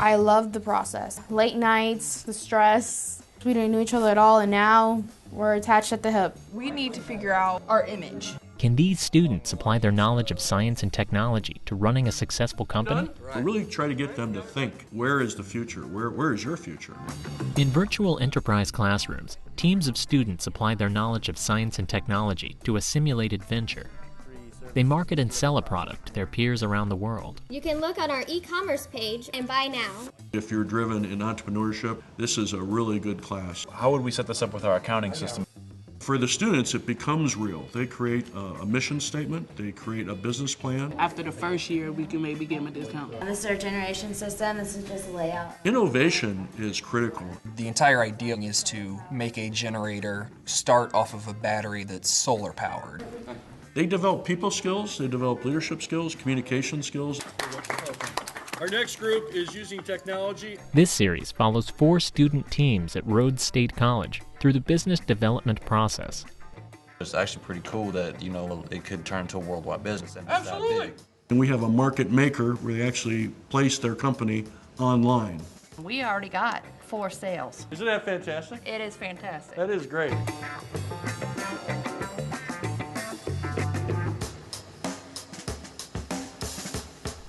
I loved the process. Late nights, the stress. We didn't know each other at all, and now we're attached at the hip. We need to figure out our image. Can these students apply their knowledge of science and technology to running a successful company? We really try to get them to think, where is the future? Where is your future? In virtual enterprise classrooms, teams of students apply their knowledge of science and technology to a simulated venture. They market and sell a product to their peers around the world. You can look on our e-commerce page and buy now. If you're driven in entrepreneurship, this is a really good class. How would we set this up with our accounting system? For the students, it becomes real. They create a mission statement, they create a business plan. After the first year, we can maybe give them a discount. This is our generation system, this is just a layout. Innovation is critical. The entire idea is to make a generator start off of a battery that's solar powered. They develop people skills, they develop leadership skills, communication skills. Our next group is using technology. This series follows 4 student teams at Rhodes State College through the business development process. It's actually pretty cool that, it could turn into a worldwide business. And Absolutely. That big. And we have a market maker where they actually place their company online. We already got 4 sales. Isn't that fantastic? It is fantastic. That is great.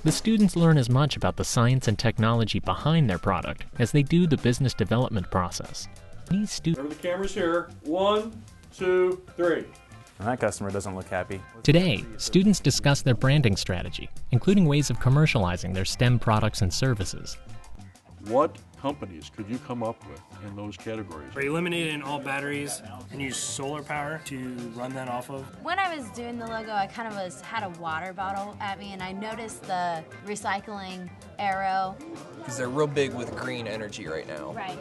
The students learn as much about the science and technology behind their product as they do the business development process. These Remember the camera's here. 1, 2, 3. And that customer doesn't look happy. Today, students discuss their branding strategy, including ways of commercializing their STEM products and services. What companies could you come up with in those categories? We're eliminating all batteries and use solar power to run that off of. When I was doing the logo, I kind of had a water bottle at me, and I noticed the recycling arrow. Because they're real big with green energy right now. Right.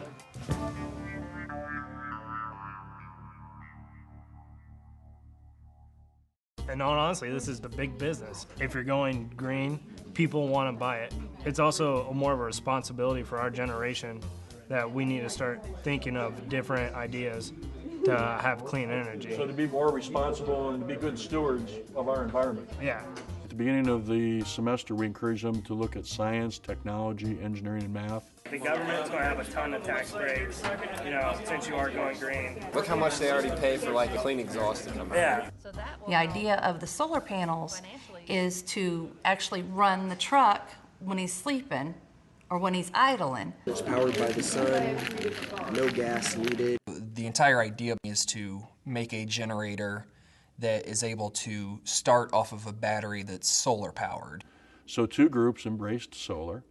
And honestly, this is the big business. If you're going green, people want to buy it. It's also more of a responsibility for our generation that we need to start thinking of different ideas to have clean energy. So to be more responsible and to be good stewards of our environment. Yeah. At the beginning of the semester, we encourage them to look at science, technology, engineering, and math. The government's going to have a ton of tax breaks, since you are going green. Look how much they already pay for like the clean exhaust to come out. Yeah. The idea of the solar panels is to actually run the truck when he's sleeping or when he's idling. It's powered by the sun, no gas needed. The entire idea is to make a generator that is able to start off of a battery that's solar powered. So 2 groups embraced solar.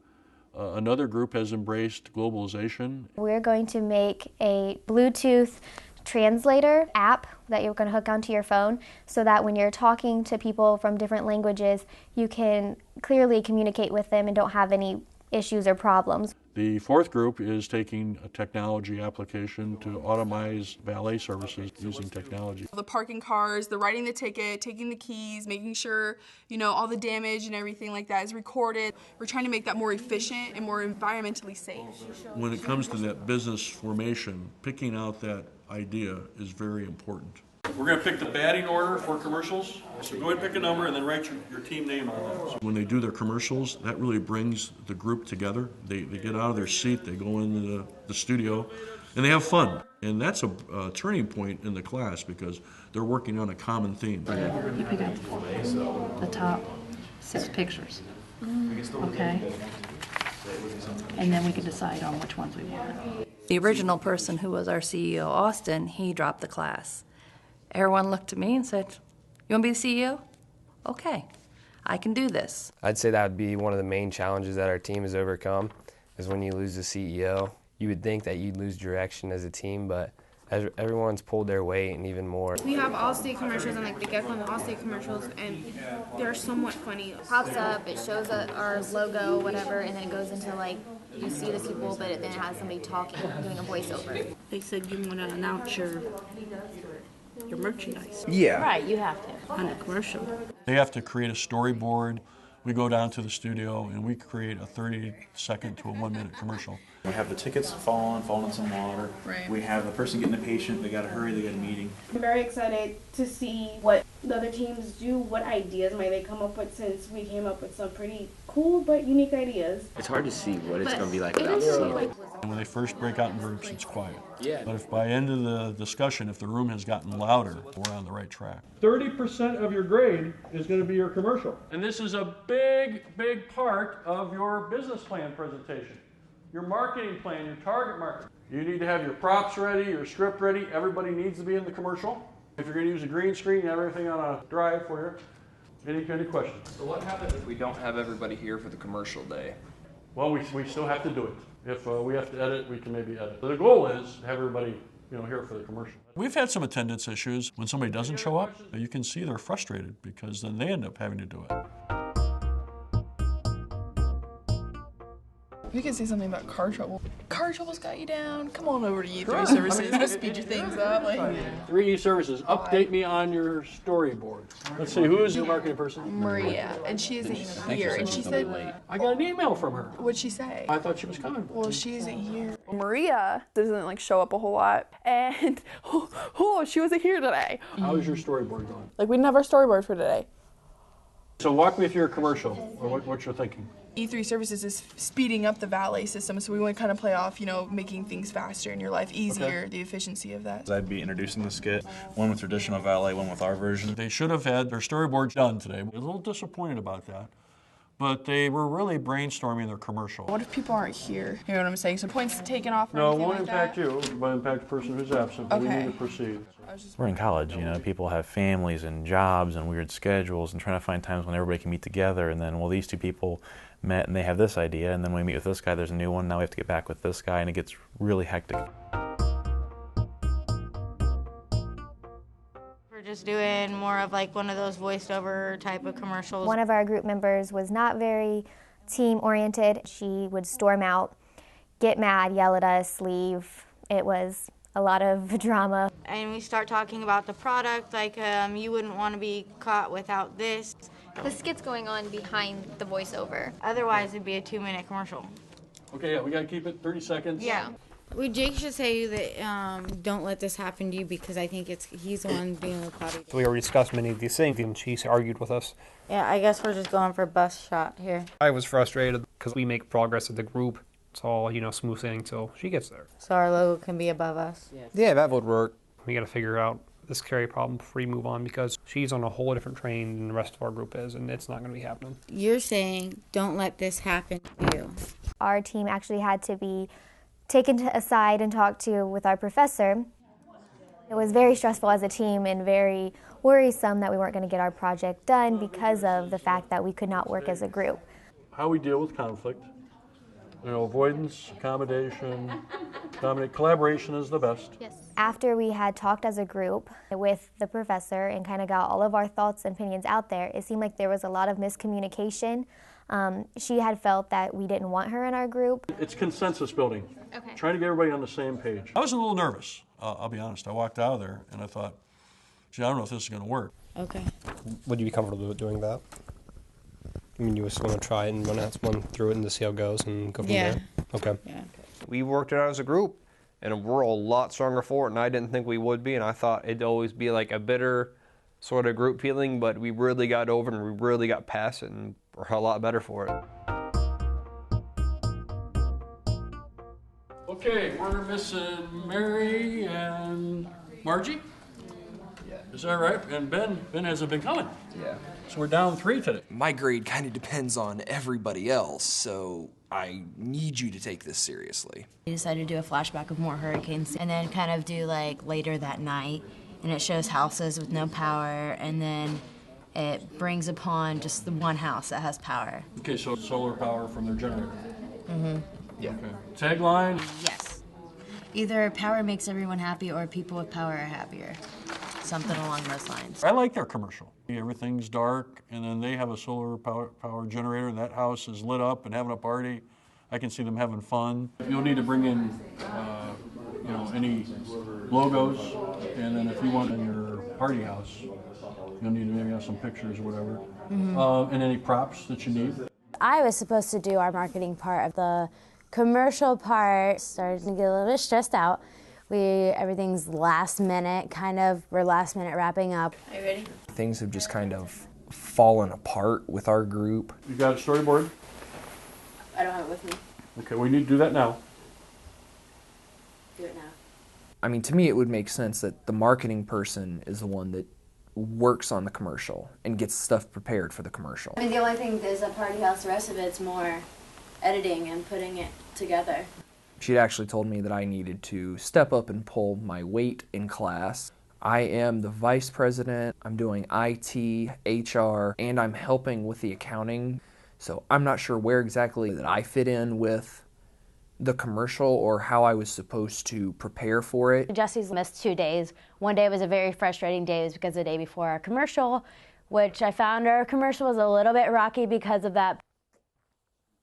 Another group has embraced globalization. We're going to make a Bluetooth translator app that you're going to hook onto your phone so that when you're talking to people from different languages, you can clearly communicate with them and don't have any issues or problems. The 4th group is taking a technology application to automize valet services using technology. The parking cars, the writing the ticket, taking the keys, making sure, all the damage and everything like that is recorded. We're trying to make that more efficient and more environmentally safe. When it comes to that business formation, picking out that idea is very important. We're going to pick the batting order for commercials. So go ahead and pick a number and then write your team name on that. When they do their commercials, that really brings the group together. They get out of their seat, they go into the studio, and they have fun. And that's a turning point in the class because they're working on a common theme. You pick up the top 6 pictures. Okay. And then we can decide on which ones we want. The original person who was our CEO, Austin, he dropped the class. Everyone looked at me and said, "You want to be the CEO? Okay, I can do this." I'd say that would be one of the main challenges that our team has overcome, is when you lose the CEO. You would think that you'd lose direction as a team, but as everyone's pulled their weight and even more. We have Allstate commercials and the Gecko and the Allstate commercials, and they're somewhat funny. It pops up, it shows our logo, whatever, and then it goes into you see the people, but then it has somebody talking, doing a voiceover. They said you want to announce your merchandise. Yeah. Right, you have to. On a commercial. They have to create a storyboard. We go down to the studio and we create a 30-second to a 1-minute commercial. We have the tickets falling in some water. Right. We have the person getting the patient, they got to hurry, they got a meeting. I'm very excited to see what the other teams do, what ideas might they come up with, since we came up with some pretty cool cool but unique ideas. It's hard to see what it's going to be like without seeing it. And when they first break out in groups, it's quiet. Yeah. But if by end of the discussion, if the room has gotten louder, we're on the right track. 30% of your grade is going to be your commercial. And this is a big, big part of your business plan presentation. Your marketing plan, your target market. You need to have your props ready, your script ready. Everybody needs to be in the commercial. If you're going to use a green screen, have everything on a drive for you. Any questions? So what happens if we don't have everybody here for the commercial day? Well, we still have to do it. If we have to edit, we can maybe edit. But the goal is to have everybody here for the commercial. We've had some attendance issues. When somebody doesn't show up, you can see they're frustrated because then they end up having to do it. We can say something about car trouble. Car trouble's got you down. Come on over to E3 Services. We'll speed your things up. 3E Services, update me on your storyboard. Let's see, who is your marketing person? Maria, and she isn't here. And she said, I got an email from her. What'd she say? I thought she was coming. Well, she isn't here. Maria doesn't show up a whole lot, and she wasn't here today. How's your storyboard going? We didn't have our storyboard for today. So walk me through your commercial, or what you're thinking. E3 Services is speeding up the valet system, so we want to kind of play off, making things faster in your life, easier, the efficiency of that. I'd be introducing the skit, one with traditional valet, one with our version. They should have had their storyboard done today. I was a little disappointed about that, but they were really brainstorming their commercial. What if people aren't here? You know what I'm saying? So points taken off or No, it anything won't like impact that? you, but impact the person who's absent. But we Okay. need to proceed. We're in college, people have families and jobs and weird schedules and trying to find times when everybody can meet together, and then, well, these two people met and they have this idea, and then when we meet with this guy, there's a new one, now we have to get back with this guy, and it gets really hectic. We're just doing more of one of those voiced over type of commercials. One of our group members was not very team-oriented. She would storm out, get mad, yell at us, leave. It was a lot of drama. And we start talking about the product, you wouldn't want to be caught without this. The skit's going on behind the voiceover. Otherwise, it'd be a 2-minute commercial. Okay, yeah, we got to keep it 30 seconds. Yeah. Jake should say that don't let this happen to you, because I think he's the one being the potty. We already discussed many of these things, and she's argued with us. Yeah, I guess we're just going for bus shot here. I was frustrated because we make progress as a group. It's all, smooth sailing till she gets there. So our logo can be above us. Yeah, that would work. We got to figure out this Carrie problem before we move on, because she's on a whole different train than the rest of our group is, and it's not going to be happening. You're saying don't let this happen to you. Our team actually had to be taken aside and talked to with our professor. It was very stressful as a team and very worrisome that we weren't going to get our project done because of the fact that we could not work as a group. How we deal with conflict. Avoidance, accommodation, collaboration is the best. Yes. After we had talked as a group with the professor and kind of got all of our thoughts and opinions out there, it seemed like there was a lot of miscommunication. She had felt that we didn't want her in our group. It's consensus building. Okay. Trying to get everybody on the same page. I was a little nervous, I'll be honest. I walked out of there and I thought, gee, I don't know if this is going to work. Okay. Would you be comfortable doing that? You just want to try it and run through it and to see how it goes and go from there? Okay. Yeah. We worked it out as a group, and we're a lot stronger for it, and I didn't think we would be, and I thought it'd always be a bitter sort of group feeling, but we really got over it and we really got past it, and we're a lot better for it. Okay, we're missing Mary and Margie. Is that right? And Ben hasn't been coming. Yeah. So we're down 3 today. My grade kind of depends on everybody else, so I need you to take this seriously. We decided to do a flashback of more hurricanes and then kind of do later that night, and it shows houses with no power, and then it brings upon just the one house that has power. Okay, so solar power from their generator. Mm-hmm. Yeah. Okay. Tagline? Yes. Either power makes everyone happy or people with power are happier. Something along those lines. I like their commercial. Everything's dark, and then they have a solar power generator, and that house is lit up and having a party. I can see them having fun. You'll need to bring in, any logos, and then if you want in your party house, you'll need to maybe have some pictures or whatever, and any props that you need. I was supposed to do our marketing part of the commercial part. Started to get a little bit stressed out. Everything's last minute, we're last minute wrapping up. Are you ready? Things have just kind of fallen apart with our group. You got a storyboard? I don't have it with me. Okay, we need to do that now. Do it now. I mean, to me, it would make sense that the marketing person is the one that works on the commercial and gets stuff prepared for the commercial. I mean, the only thing is a party house. The rest of it's more editing and putting it together. She'd actually told me that I needed to step up and pull my weight in class. I am the vice president, I'm doing IT, HR, and I'm helping with the accounting. So I'm not sure where exactly that I fit in with the commercial or how I was supposed to prepare for it. Jesse's missed 2 days. One day was a very frustrating day. It was because the day before our commercial, which I found our commercial was a little bit rocky because of that.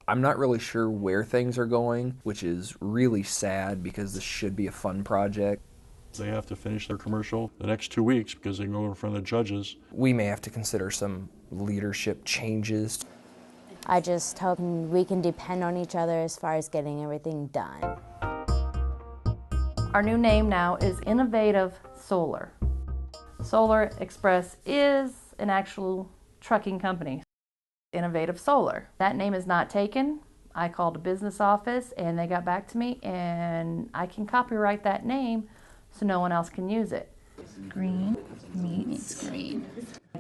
I'm not really sure where things are going, which is really sad because this should be a fun project. They have to finish their commercial the next 2 weeks because they can go in front of the judges. We may have to consider some leadership changes. I just hope we can depend on each other as far as getting everything done. Our new name now is Innovative Solar. Solar Express is an actual trucking company. Innovative Solar. That name is not taken. I called the business office and they got back to me, and I can copyright that name so no one else can use it. Green meets green.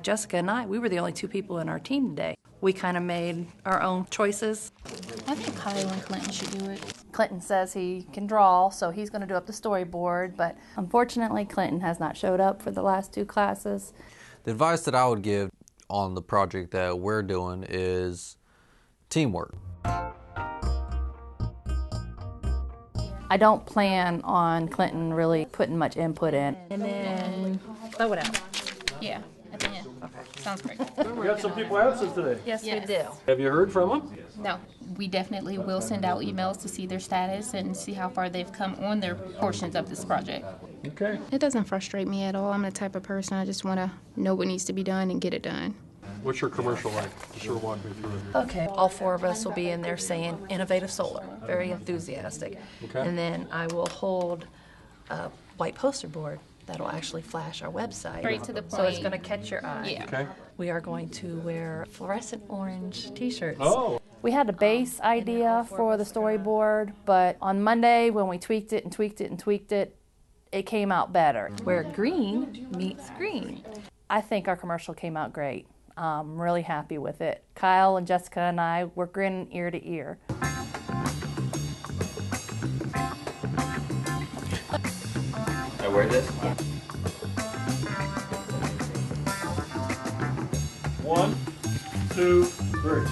Jessica and I, we were the only 2 people in our team today. We kind of made our own choices. I think Kyle and Clinton should do it. Clinton says he can draw, so he's going to do up the storyboard, but unfortunately Clinton has not showed up for the last 2 classes. The advice that I would give on the project that we're doing is teamwork. I don't plan on Clinton really putting much input in. And then throw it out. Yeah, at the end. Okay. Sounds great. We got some people absent today. Yes, we do. Have you heard from them? No, we definitely will send out emails to see their status and see how far they've come on their portions of this project. Okay. It doesn't frustrate me at all. I'm the type of person, I just want to know what needs to be done and get it done. What's your commercial like? Just sort of walk me through it. Okay, all 4 of us will be in there saying Innovative Solar, very enthusiastic. Okay. And then I will hold a white poster board that'll actually flash our website. Straight to the So it's point. going to catch your eye. Yeah. Okay. We are going to wear fluorescent orange t-shirts. Oh. We had a base idea for the storyboard, but on Monday when we tweaked it and tweaked it and tweaked it, it came out better. Where green meets green. I think our commercial came out great. I'm really happy with it. Kyle and Jessica and I were grinning ear to ear. I wear this? Yeah. 1, 2, 3.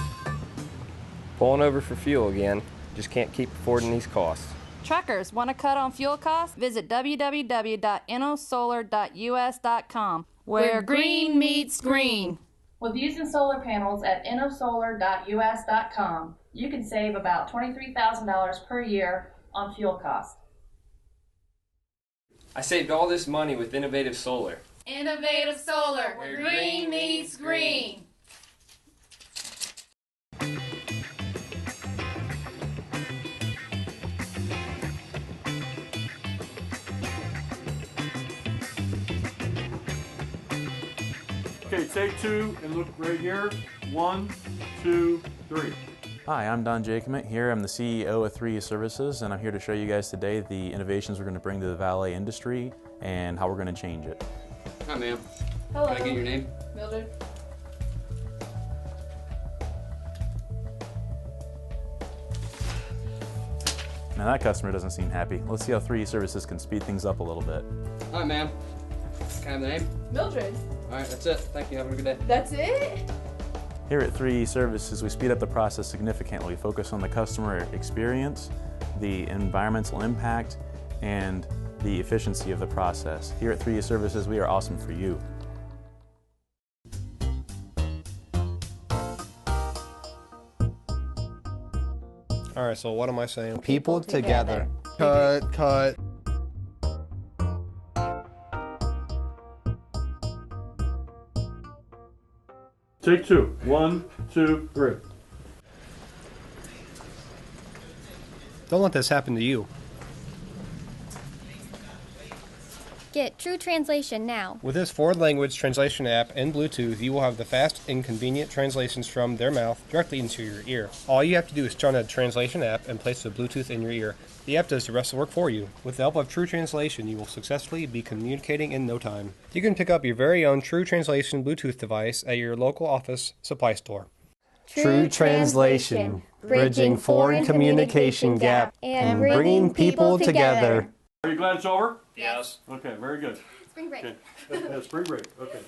Pulling over for fuel again. Just can't keep affording these costs. Truckers, want to cut on fuel costs? Visit www.innosolar.us.com, where green meets green. With using solar panels at innosolar.us.com, you can save about $23,000 per year on fuel costs. I saved all this money with Innovative Solar. Innovative Solar, where green meets green. Okay, take 2 and look right here. 1, 2, 3. Hi, I'm Don Jacobit here. I'm the CEO of 3E Services, and I'm here to show you guys today the innovations we're going to bring to the valet industry and how we're going to change it. Hi, ma'am. Hello. Can I get your name? Mildred. Now that customer doesn't seem happy. Let's see how 3E Services can speed things up a little bit. Hi, ma'am. Can I have the name? Mildred. All right, that's it. Thank you. Have a good day. That's it? Here at 3E Services, we speed up the process significantly. We focus on the customer experience, the environmental impact, and the efficiency of the process. Here at 3E Services, we are awesome for you. All right, so what am I saying? People together. Cut. Take 2. 1, 2, 3. Don't let this happen to you. Get True Translation now. With this foreign language translation app and Bluetooth, you will have the fast and convenient translations from their mouth directly into your ear. All you have to do is turn on the translation app and place the Bluetooth in your ear. The app does the rest of the work for you. With the help of True Translation, you will successfully be communicating in no time. You can pick up your very own True Translation Bluetooth device at your local office supply store. True Translation, bridging foreign communication gap and bringing people together. Are you glad it's over? Yes. Okay, very good. Spring break. Okay. Yeah, spring break, okay.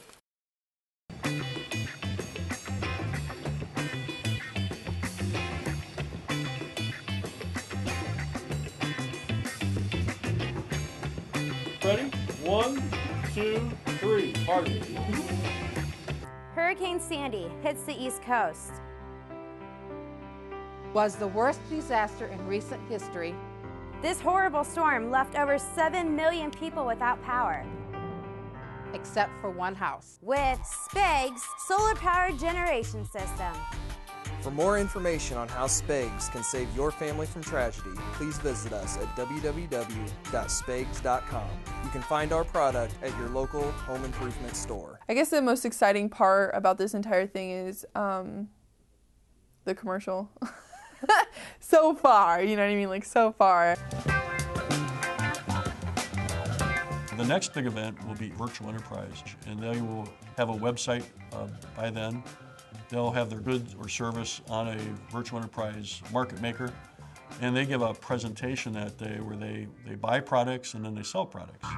Ready? 1, 2, 3, party. Hurricane Sandy hits the East Coast. Was the worst disaster in recent history. This horrible storm left over 7 million people without power. Except for one house. With SPEG's solar-powered generation system. For more information on how SPEGs can save your family from tragedy, please visit us at www.spegs.com. You can find our product at your local home improvement store. I guess the most exciting part about this entire thing is the commercial. So far, you know what I mean? Like, so far. The next big event will be Virtual Enterprise, and they will have a website by then. They'll have their goods or service on a Virtual Enterprise market maker, and they give a presentation that day where they buy products and then they sell products.